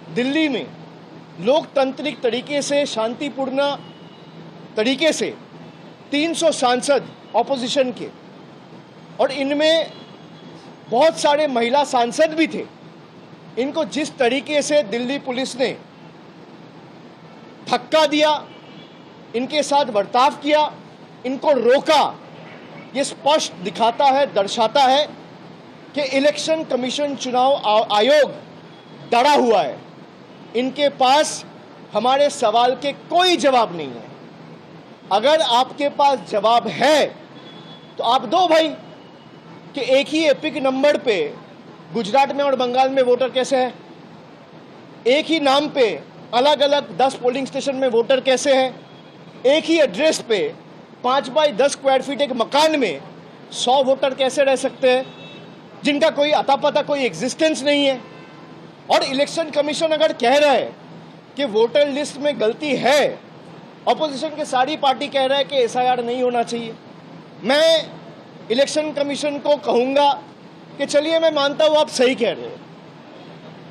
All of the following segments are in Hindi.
दिल्ली में लोकतांत्रिक तरीके से, शांतिपूर्ण तरीके से 300 सांसद ऑपोजिशन के, और इनमें बहुत सारे महिला सांसद भी थे, इनको जिस तरीके से दिल्ली पुलिस ने धक्का दिया, इनके साथ बर्ताव किया, इनको रोका, ये स्पष्ट दिखाता है, दर्शाता है कि इलेक्शन कमीशन, चुनाव आयोग डरा हुआ है। इनके पास हमारे सवाल के कोई जवाब नहीं है। अगर आपके पास जवाब है तो आप दो भाई, कि एक ही एपिक नंबर पे गुजरात में और बंगाल में वोटर कैसे है, एक ही नाम पे अलग अलग 10 पोलिंग स्टेशन में वोटर कैसे है, एक ही एड्रेस पे 5 बाई 10 स्क्वायर फीट एक मकान में 100 वोटर कैसे रह सकते हैं, जिनका कोई अता पता, कोई एग्जिस्टेंस नहीं है। और इलेक्शन कमीशन अगर कह रहा है कि वोटर लिस्ट में गलती है, ऑपोजिशन के सारी पार्टी कह रहा है कि एसआईआर नहीं होना चाहिए, मैं इलेक्शन कमीशन को कहूंगा कि चलिए मैं मानता हूं आप सही कह रहे हो,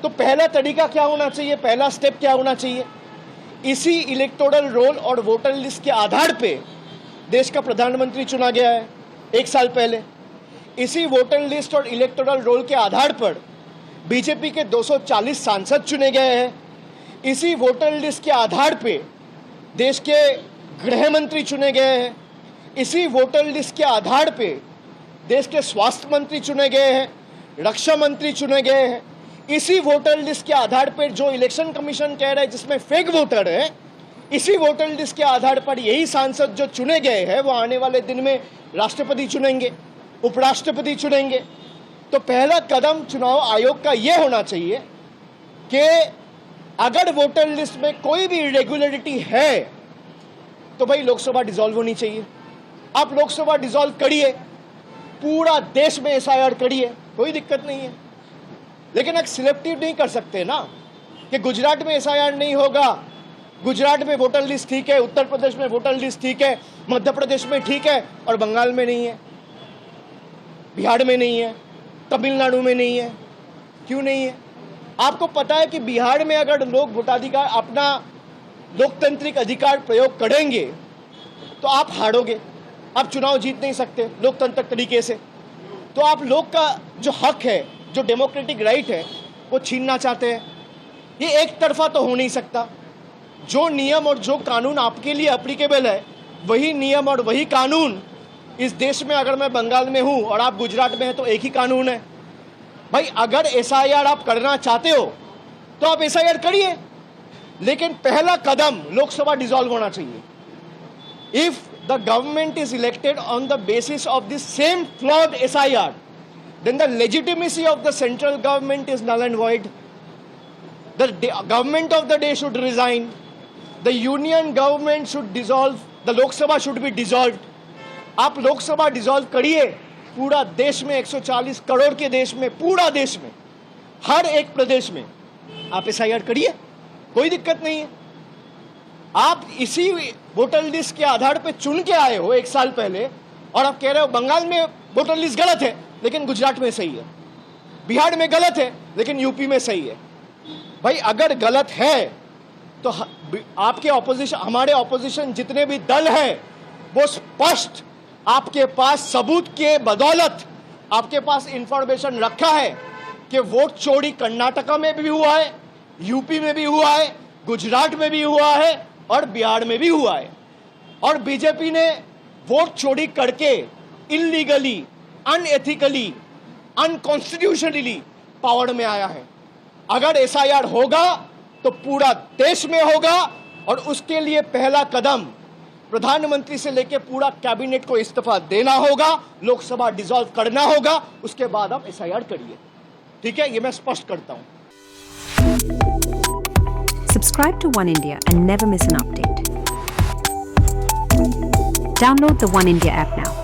तो पहला तरीका क्या होना चाहिए, पहला स्टेप क्या होना चाहिए? इसी इलेक्टोरल रोल और वोटर लिस्ट के आधार पे देश का प्रधानमंत्री चुना गया है 1 साल पहले। इसी वोटर लिस्ट और इलेक्टोरल रोल के आधार पर बीजेपी के 240 सांसद चुने गए हैं। इसी वोटर लिस्ट के आधार पे देश के गृह मंत्री चुने गए हैं। इसी वोटर लिस्ट के आधार पे देश के स्वास्थ्य मंत्री चुने गए हैं, रक्षा मंत्री चुने गए हैं। इसी वोटर लिस्ट के आधार पर जो इलेक्शन कमीशन कह रहा है जिसमें फेक वोटर है, इसी वोटर लिस्ट के आधार पर यही सांसद जो चुने गए हैं वो आने वाले दिन में राष्ट्रपति चुनेंगे, उपराष्ट्रपति चुनेंगे। तो पहला कदम चुनाव आयोग का यह होना चाहिए कि अगर वोटर लिस्ट में कोई भी इरेगुलरिटी है तो भाई लोकसभा डिसॉल्व होनी चाहिए। आप लोकसभा डिसॉल्व करिए, पूरा देश में एसआईआर करिए, कोई दिक्कत नहीं है। लेकिन एक सिलेक्टिव नहीं कर सकते ना कि गुजरात में एसआईआर नहीं होगा, गुजरात में वोटर लिस्ट ठीक है, उत्तर प्रदेश में वोटर लिस्ट ठीक है, मध्य प्रदेश में ठीक है और बंगाल में नहीं है, बिहार में नहीं है, तमिलनाडु में नहीं है। क्यों नहीं है? आपको पता है कि बिहार में अगर लोग वोटाधिकार, अपना लोकतांत्रिक अधिकार प्रयोग करेंगे तो आप हारोगे, आप चुनाव जीत नहीं सकते लोकतांत्रिक तरीके से। तो आप लोग का जो हक है, जो डेमोक्रेटिक राइट है, वो छीनना चाहते हैं। ये एक तरफा तो हो नहीं सकता। जो नियम और जो कानून आपके लिए एप्लीकेबल है, वही नियम और वही कानून इस देश में, अगर मैं बंगाल में हूं और आप गुजरात में हैं तो एक ही कानून है। भाई अगर एसआईआर आप करना चाहते हो तो आप एसआईआर करिए, लेकिन पहला कदम लोकसभा डिसॉल्व होना चाहिए। If the government is elected on the basis of the same flawed SIR, then the legitimacy of the central government is null and void. The government of the day should resign. The union government should dissolve. The Lok Sabha should be dissolved. आप लोकसभा डिसॉल्व करिए, पूरा देश में 140 करोड़ के देश में, पूरा देश में, हर एक प्रदेश में आप एसआईआर करिए, कोई दिक्कत नहीं है। आप इसी वोटर लिस्ट के आधार पे चुन के आए हो 1 साल पहले और आप कह रहे हो बंगाल में वोटर लिस्ट गलत है लेकिन गुजरात में सही है, बिहार में गलत है लेकिन यूपी में सही है। भाई अगर गलत है तो आपके ऑपोजिशन, हमारे ऑपोजिशन जितने भी दल हैं वो स्पष्ट आपके पास सबूत के बदौलत आपके पास इंफॉर्मेशन रखा है कि वोट चोरी कर्नाटका में भी हुआ है, यूपी में भी हुआ है, गुजरात में भी हुआ है और बिहार में भी हुआ है। और बीजेपी ने वोट चोरी करके इलीगली, अनएथिकली, अनकॉन्स्टिट्यूशनली पावर में आया है। अगर एसआईआर होगा तो पूरा देश में होगा और उसके लिए पहला कदम प्रधानमंत्री से लेकर पूरा कैबिनेट को इस्तीफा देना होगा, लोकसभा डिसॉल्व करना होगा, उसके बाद आप एसआईआर करिए। ठीक है, ये मैं स्पष्ट करता हूं। Subscribe to One India and never miss an update. Download the One India app now.